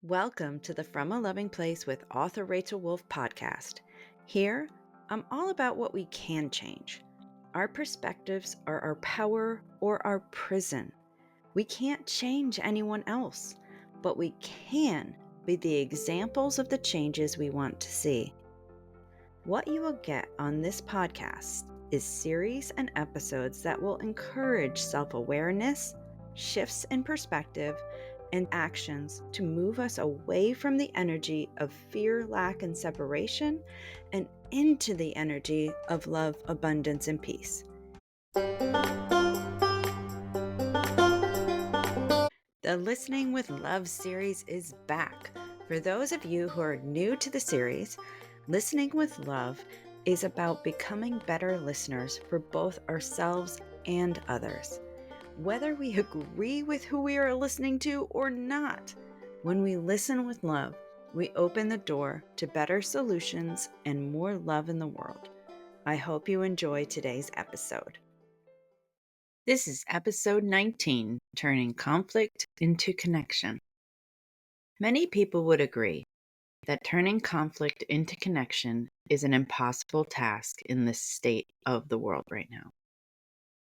Welcome to the From a Loving Place with author Rachel Wolf podcast. Here, I'm all about what we can change. Our perspectives are our power or our prison. We can't change anyone else, but we can be the examples of the changes we want to see. What you will get on this podcast is series and episodes that will encourage self-awareness, shifts in perspective, and actions to move us away from the energy of fear, lack, and separation and into the energy of love, abundance, and peace. The Listening with Love series is back. For those of you who are new to the series, Listening with Love is about becoming better listeners for both ourselves and others. Whether we agree with who we are listening to or not, when we listen with love, we open the door to better solutions and more love in the world. I hope you enjoy today's episode. This is episode 19, Turning Conflict into Connection. Many people would agree that turning conflict into connection is an impossible task in this state of the world right now.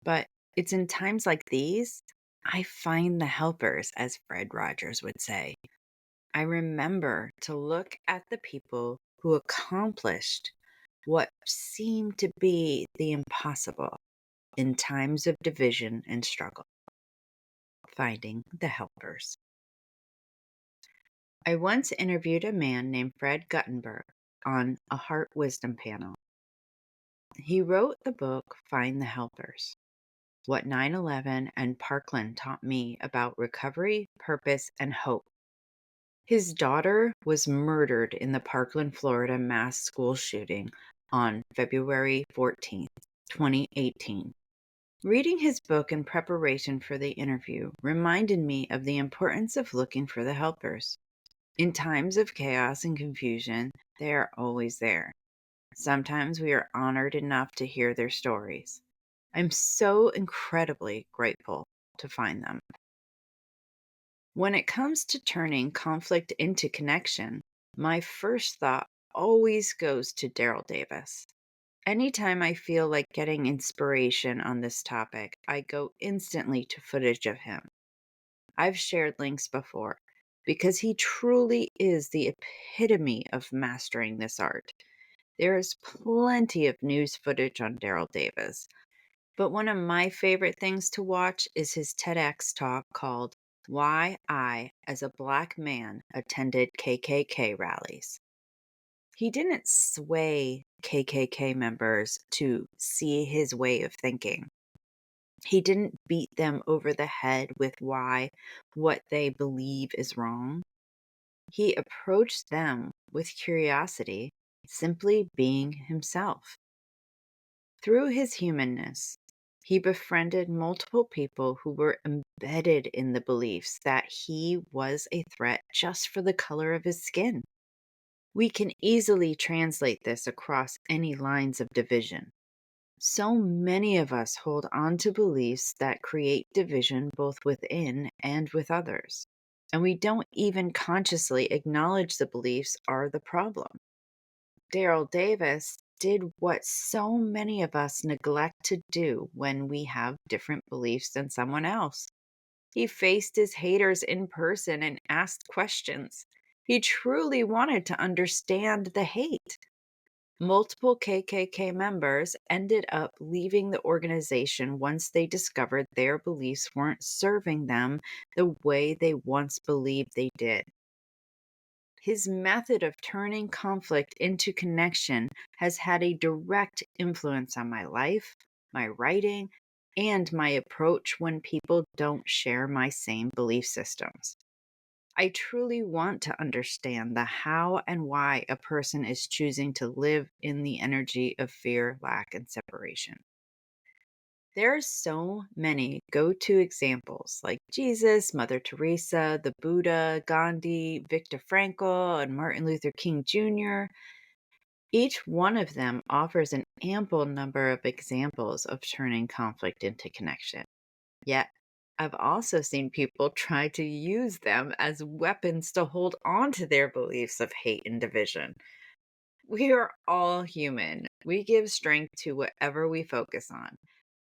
But it's in times like these, I find the helpers, as Fred Rogers would say. I remember to look at the people who accomplished what seemed to be the impossible in times of division and struggle. Finding the helpers. I once interviewed a man named Fred Guttenberg on a Heart Wisdom panel. He wrote the book Find the Helpers: What 9/11 and Parkland Taught Me About Recovery, Purpose, and Hope. His daughter was murdered in the Parkland, Florida mass school shooting on February 14th, 2018. Reading his book in preparation for the interview reminded me of the importance of looking for the helpers. In times of chaos and confusion, they are always there. Sometimes we are honored enough to hear their stories. I'm so incredibly grateful to find them. When it comes to turning conflict into connection, my first thought always goes to Daryl Davis. Anytime I feel like getting inspiration on this topic, I go instantly to footage of him. I've shared links before because he truly is the epitome of mastering this art. There is plenty of news footage on Daryl Davis, but one of my favorite things to watch is his TEDx talk called Why I, as a Black Man, Attended KKK Rallies. He didn't sway KKK members to see his way of thinking. He didn't beat them over the head with why what they believe is wrong. He approached them with curiosity, simply being himself. Through his humanness, he befriended multiple people who were embedded in the beliefs that he was a threat just for the color of his skin. We can easily translate this across any lines of division. So many of us hold on to beliefs that create division both within and with others, and we don't even consciously acknowledge the beliefs are the problem. Daryl Davis did what so many of us neglect to do when we have different beliefs than someone else. He faced his haters in person and asked questions. He truly wanted to understand the hate. Multiple KKK members ended up leaving the organization once they discovered their beliefs weren't serving them the way they once believed they did. His method of turning conflict into connection has had a direct influence on my life, my writing, and my approach when people don't share my same belief systems. I truly want to understand the how and why a person is choosing to live in the energy of fear, lack, and separation. There are so many go-to examples like Jesus, Mother Teresa, the Buddha, Gandhi, Viktor Frankl, and Martin Luther King Jr. Each one of them offers an ample number of examples of turning conflict into connection. Yet, I've also seen people try to use them as weapons to hold on to their beliefs of hate and division. We are all human. We give strength to whatever we focus on.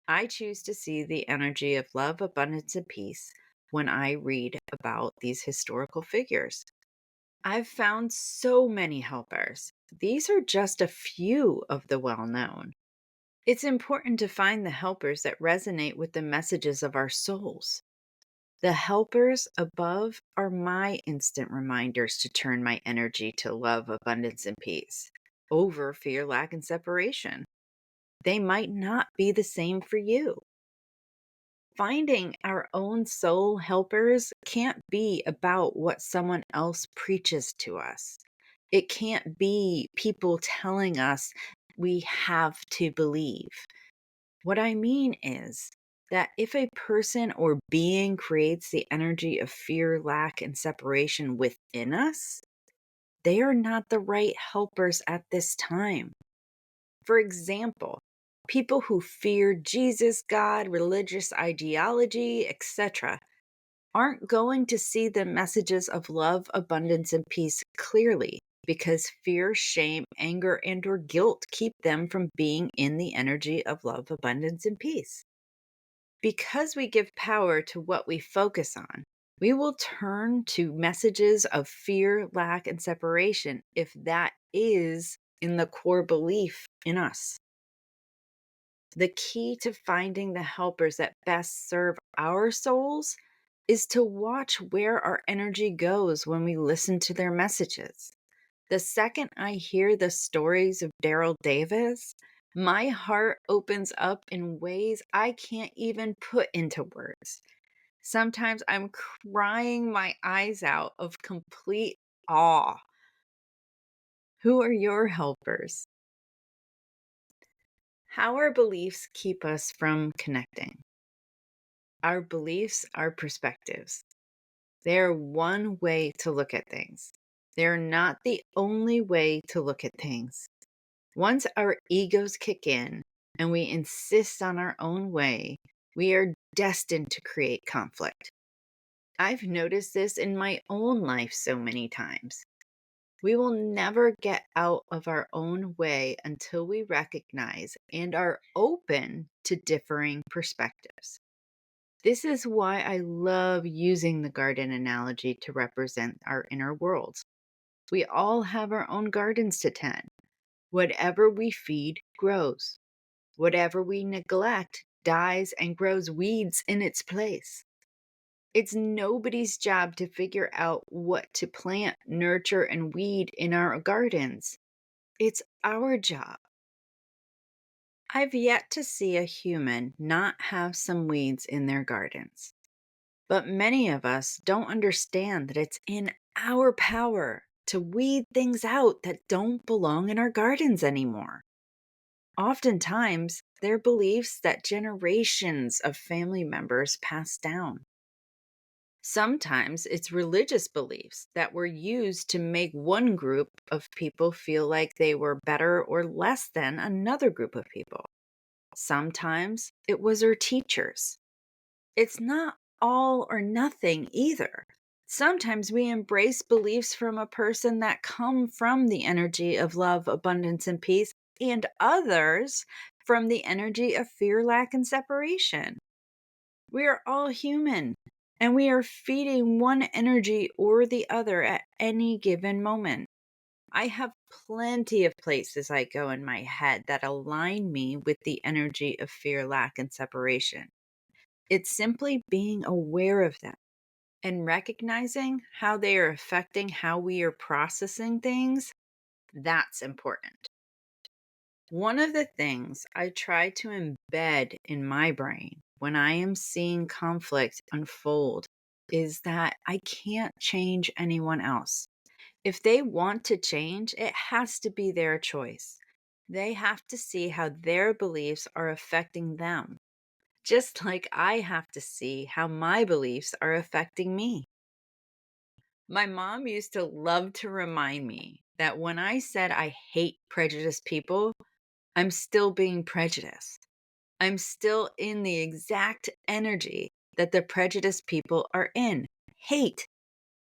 I choose to see the energy of love, abundance, and peace when I read about these historical figures. I've found so many helpers. These are just a few of the well known. It's important to find the helpers that resonate with the messages of our souls. The helpers above are my instant reminders to turn my energy to love, abundance, and peace over fear, lack, and separation. They might not be the same for you. Finding our own soul helpers can't be about what someone else preaches to us. It can't be people telling us we have to believe. What I mean is that if a person or being creates the energy of fear, lack, and separation within us, they are not the right helpers at this time. For example, people who fear Jesus, God, religious ideology, etc., aren't going to see the messages of love, abundance, and peace clearly because fear, shame, anger, and or guilt keep them from being in the energy of love, abundance, and peace. Because we give power to what we focus on, we will turn to messages of fear, lack, and separation if that is in the core belief in us. The key to finding the helpers that best serve our souls is to watch where our energy goes when we listen to their messages. The second I hear the stories of Daryl Davis, my heart opens up in ways I can't even put into words. Sometimes I'm crying my eyes out of complete awe. Who are your helpers? How our beliefs keep us from connecting. Our beliefs are perspectives. They're one way to look at things. They're not the only way to look at things. Once our egos kick in and we insist on our own way, we are destined to create conflict. I've noticed this in my own life so many times. We will never get out of our own way until we recognize and are open to differing perspectives. This is why I love using the garden analogy to represent our inner worlds. We all have our own gardens to tend. Whatever we feed grows. Whatever we neglect dies and grows weeds in its place. It's nobody's job to figure out what to plant, nurture, and weed in our gardens. It's our job. I've yet to see a human not have some weeds in their gardens. But many of us don't understand that it's in our power to weed things out that don't belong in our gardens anymore. Oftentimes, they're beliefs that generations of family members passed down. Sometimes it's religious beliefs that were used to make one group of people feel like they were better or less than another group of people. Sometimes it was our teachers. It's not all or nothing either. Sometimes we embrace beliefs from a person that come from the energy of love, abundance, and peace, and others from the energy of fear, lack, and separation. We are all human, and we are feeding one energy or the other at any given moment. I have plenty of places I go in my head that align me with the energy of fear, lack, and separation. It's simply being aware of them and recognizing how they are affecting how we are processing things. That's important. One of the things I try to embed in my brain when I am seeing conflict unfold is that I can't change anyone else. If they want to change, it has to be their choice. They have to see how their beliefs are affecting them, just like I have to see how my beliefs are affecting me. My mom used to love to remind me that when I said I hate prejudiced people, I'm still being prejudiced. I'm still in the exact energy that the prejudiced people are in. Hate.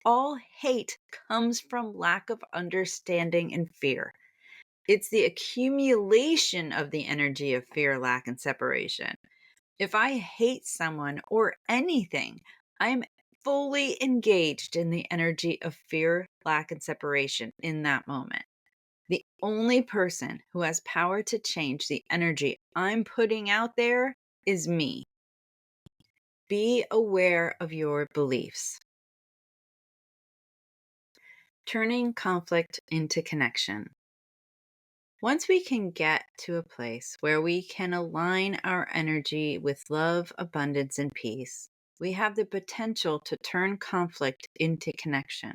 All hate comes from lack of understanding and fear. It's the accumulation of the energy of fear, lack, and separation. If I hate someone or anything, I'm fully engaged in the energy of fear, lack, and separation in that moment. The only person who has power to change the energy I'm putting out there is me. Be aware of your beliefs. Turning conflict into connection. Once we can get to a place where we can align our energy with love, abundance, and peace, we have the potential to turn conflict into connection.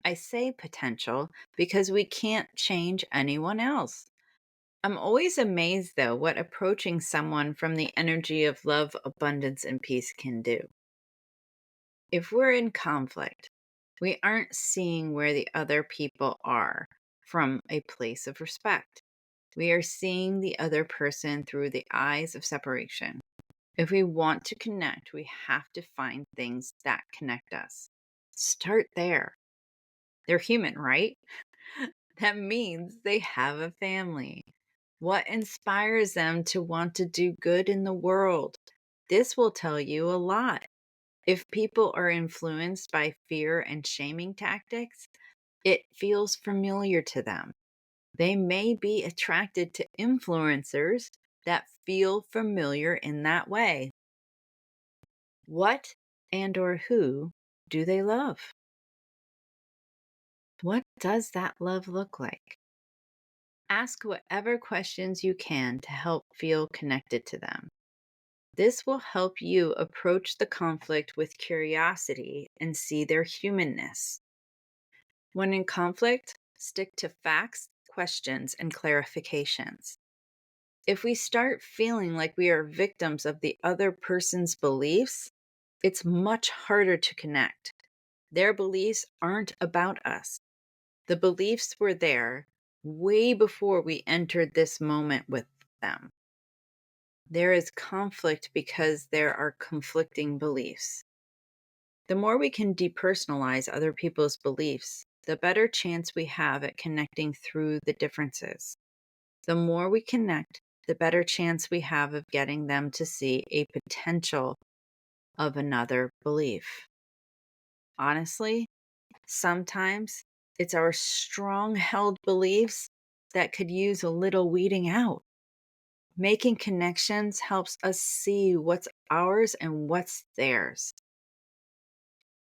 I say potential because we can't change anyone else. I'm always amazed, though, what approaching someone from the energy of love, abundance, and peace can do. If we're in conflict, we aren't seeing where the other people are from a place of respect. We are seeing the other person through the eyes of separation. If we want to connect, we have to find things that connect us. Start there. They're human, right? That means they have a family. What inspires them to want to do good in the world? This will tell you a lot. If people are influenced by fear and shaming tactics, it feels familiar to them. They may be attracted to influencers that feel familiar in that way. What and or who do they love? What does that love look like? Ask whatever questions you can to help feel connected to them. This will help you approach the conflict with curiosity and see their humanness. When in conflict, stick to facts, questions, and clarifications. If we start feeling like we are victims of the other person's beliefs, it's much harder to connect. Their beliefs aren't about us. The beliefs were there way before we entered this moment with them. There is conflict because there are conflicting beliefs. The more we can depersonalize other people's beliefs, the better chance we have at connecting through the differences. The more we connect, the better chance we have of getting them to see a potential of another belief. Honestly, sometimes it's our strong held beliefs that could use a little weeding out. Making connections helps us see what's ours and what's theirs.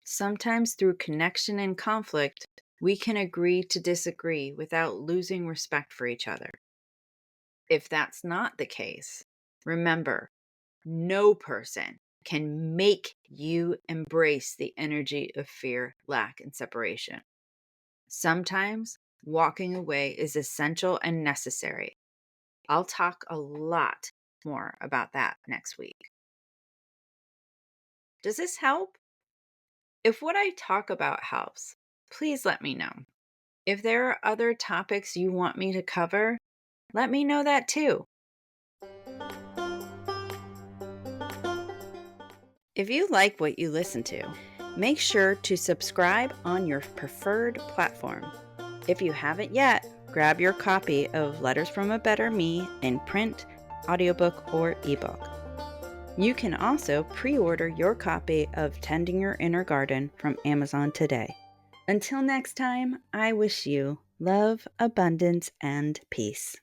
Sometimes through connection and conflict, we can agree to disagree without losing respect for each other. If that's not the case, remember, no person can make you embrace the energy of fear, lack, and separation. Sometimes walking away is essential and necessary. I'll talk a lot more about that next week. Does this help? If what I talk about helps, please let me know. If there are other topics you want me to cover, let me know that too. If you like what you listen to, make sure to subscribe on your preferred platform. If you haven't yet, grab your copy of Letters from a Better Me in print, audiobook, or ebook. You can also pre-order your copy of Tending Your Inner Garden from Amazon today. Until next time, I wish you love, abundance, and peace.